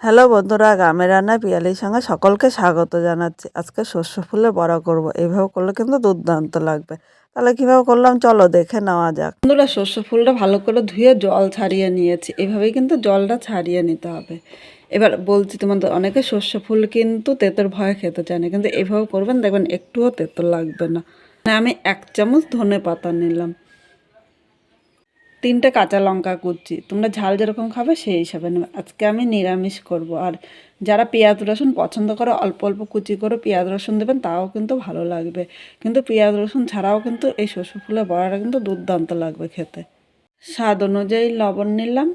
Hello বন্ধুরা, গ্রামের রান্নায় পিয়ালির সঙ্গে সকলকে স্বাগত জানাচ্ছি। আজকে সর্ষে ফুলের বড়া করব। এইভাবে করলে কিন্তু দুর্দান্ত লাগবে। তাহলে কিভাবে করলাম চলো দেখে নেওয়া যাক। বন্ধুরা, সর্ষে ফুলটা ভালো করে ধুয়ে জল ছাড়িয়ে নিয়েছি। এইভাবেই কিন্তু জলটা ছাড়িয়ে নিতে হবে। এবার বলছি তোমাদের, অনেকে সর্ষে ফুল কিন্তু তেঁতোর ভয়ে খেতে চায় না, কিন্তু এইভাবে করবেন, দেখবেন একটুও তেঁতো লাগবে না। আমি 1 চামচ ধনে পাতা নিলাম, 3টে কাঁচা লঙ্কা কুচি। তোমরা ঝাল যেরকম খাবে সেই হিসাবে নেবে। আজকে আমি নিরামিষ করব। আর যারা পেঁয়াজ রসুন পছন্দ করে অল্প অল্প কুচি করে পেঁয়াজ রসুন দেবেন, তাও কিন্তু ভালো লাগবে। কিন্তু পেঁয়াজ রসুন ছাড়াও কিন্তু এই সর্ষে ফুলের বড়াটা কিন্তু দুর্দান্ত লাগবে খেতে। স্বাদ অনুযায়ী লবণ নিলাম।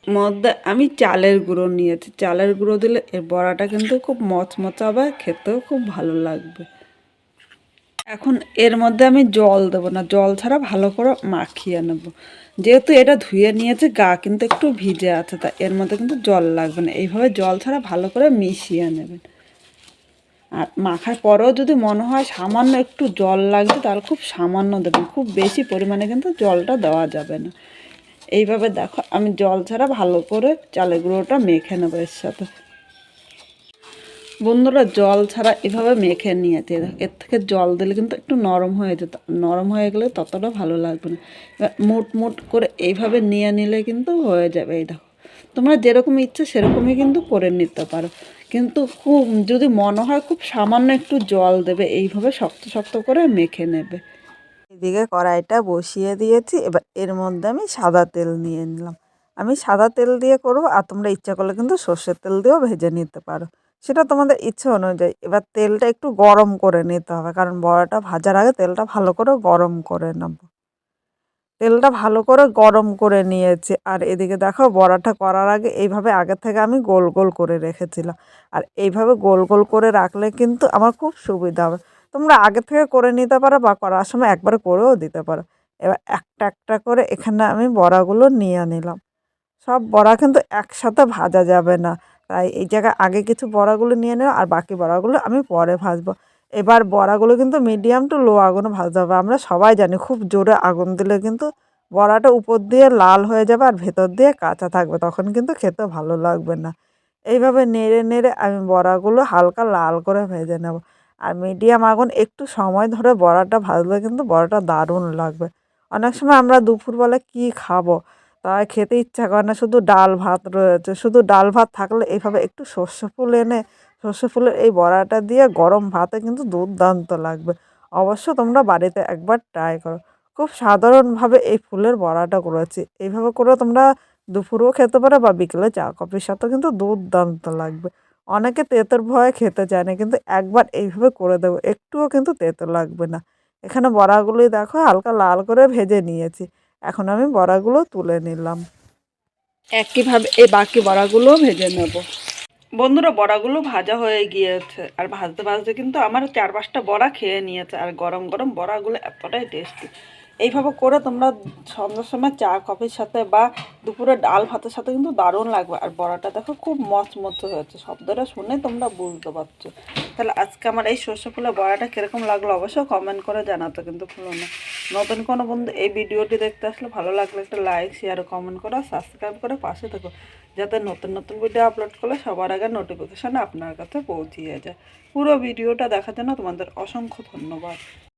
মধ্যে আমি চালের গুঁড়ো নিয়েছি। চালের গুঁড়ো দিলে এর বড়াটা কিন্তু খুব মচমচা হবে, খেতেও খুব ভালো লাগবে। এখন এর মধ্যে আমি জল দেবো না, জল ছাড়া ভালো করে মাখিয়ে নেব। যেহেতু এটা ধুয়ে নিয়েছে, গা কিন্তু একটু ভিজে আছে, তা এর মধ্যে কিন্তু জল লাগবে না। এইভাবে জল ছাড়া ভালো করে মিশিয়ে নেবেন। আর মাখার পরেও যদি মনে হয় সামান্য একটু জল লাগবে, তাহলে খুব সামান্য দেবেন, খুব বেশি পরিমাণে কিন্তু জলটা দেওয়া যাবে না। এইভাবে দেখো, আমি জল ছাড়া ভালো করে চালের গুঁড়োটা মেখে নেবো এর সাথে। বন্ধুরা, জল ছাড়া এভাবে মেখে নিয়েছে। এর থেকে জল দিলে কিন্তু একটু নরম হয়ে যেত, নরম হয়ে গেলে ততটা ভালো লাগবে না। মুট মুট করে এইভাবে নিয়ে নিলে কিন্তু হয়ে যাবে। এই দেখো, তোমরা যেরকম ইচ্ছে সেরকমই কিন্তু করে নিতে পারো, কিন্তু খুব যদি মনে হয় খুব সামান্য একটু জল দেবে, এইভাবে শক্ত শক্ত করে মেখে নেবে। এদিকে কড়াইটা বসিয়ে দিয়েছি। এবার এর মধ্যে আমি সাদা তেল নিয়ে নিলাম। আমি সাদা তেল দিয়ে করবো, আর তোমরা ইচ্ছা করলে কিন্তু সর্ষের তেল দিয়েও ভেজে নিতে পারো, সেটা তোমাদের ইচ্ছে অনুযায়ী। এবার তেলটা একটু গরম করে নিতে হবে, কারণ বড়াটা ভাজার আগে তেলটা ভালো করে গরম করে নেব। তেলটা ভালো করে গরম করে নিয়েছি। আর এদিকে দেখো, বড়াটা করার আগে এইভাবে আগে থেকে আমি গোল গোল করে রেখেছিলাম। আর এইভাবে গোল গোল করে রাখলে কিন্তু আমার খুব সুবিধা হবে। তোমরা আগে থেকে করে নিতে পারো, বা করার সময় একবার করেও দিতে পারো। এবার একটা একটা করে এখানে আমি বড়াগুলো নিয়ে নিলাম। সব বড়া কিন্তু একসাথে ভাজা যাবে না, তাই এই জায়গায় আগে কিছু বড়াগুলো নিয়ে নিলাম, আর বাকি বড়াগুলো আমি পরে ভাজবো। এবার বড়াগুলো কিন্তু মিডিয়াম টু লো আগুনে ভাজতে হবে। আমরা সবাই জানি খুব জোরে আগুন দিলে কিন্তু বড়াটা উপর দিয়ে লাল হয়ে যাবে, আর ভেতর দিয়ে কাঁচা থাকবে, তখন কিন্তু খেতে ভালো লাগবে না। এইভাবে নেড়ে নেড়ে আমি বড়াগুলো হালকা লাল করে ভেজে নেব। আর মিডিয়াম আগুন একটু সময় ধরে বড়াটা ভাজলে কিন্তু বড়াটা দারুণ লাগবে। অনেক সময় আমরা দুপুরবেলা কী খাবো, তাই খেতে ইচ্ছা করে না, শুধু ডাল ভাত রয়েছে। শুধু ডাল ভাত থাকলে এইভাবে একটু সর্ষে ফুল এনে সর্ষে ফুলের এই বড়াটা দিয়ে গরম ভাতে কিন্তু দুর্দান্ত লাগবে। অবশ্য তোমরা বাড়িতে একবার ট্রাই করো। খুব সাধারণভাবে এই ফুলের বড়াটা করেছি। এইভাবে করে তোমরা দুপুরেও খেতে পারো, বা বিকেলে চা কফির সাথেও কিন্তু দুর্দান্ত লাগবে। অনেকে তেঁতোর ভয়ে খেতে চায় না, কিন্তু একবার এইভাবে করে দেবো, একটুও কিন্তু তেঁতো লাগবে না। এখানে বড়াগুলোই দেখো হালকা লাল করে ভেজে নিয়েছি। এখন আমি বড়াগুলো তুলে নিলাম। একইভাবে এই বাকি বড়াগুলোও ভেজে নেব। বন্ধুরা, বড়াগুলো ভাজা হয়ে গিয়েছে, আর ভাজতে ভাজতে কিন্তু আমার 4-5টা বড়া খেয়ে নিয়েছে। আর গরম গরম বড়াগুলো এতটাই টেস্টি। এইভাবে করে তোমরা সন্ধ্যার সময় চা কফির সাথে বা দুপুরে ডাল ভাতের সাথে কিন্তু দারুণ লাগবে। আর বড়াটা দেখো খুব মচমচে হয়েছে, শব্দটা শুনে তোমরা বুঝতে পারছো। তাহলে আজকে আমার এই সর্ষে ফুলের বড়াটা কীরকম লাগলো অবশ্যই কমেন্ট করে জানাতে কিন্তু ভুলো না। নতুন কোনো বন্ধু এই ভিডিওটি দেখতে আসলে ভালো লাগলে একটা লাইক শেয়ার কমেন্ট করে সাবস্ক্রাইব করে পাশে থেকো, যাতে নতুন নতুন ভিডিও আপলোড করলে সবার আগে নোটিফিকেশান আপনার কাছে পৌঁছিয়ে যায়। পুরো ভিডিওটা দেখার জন্য তোমাদের অসংখ্য ধন্যবাদ।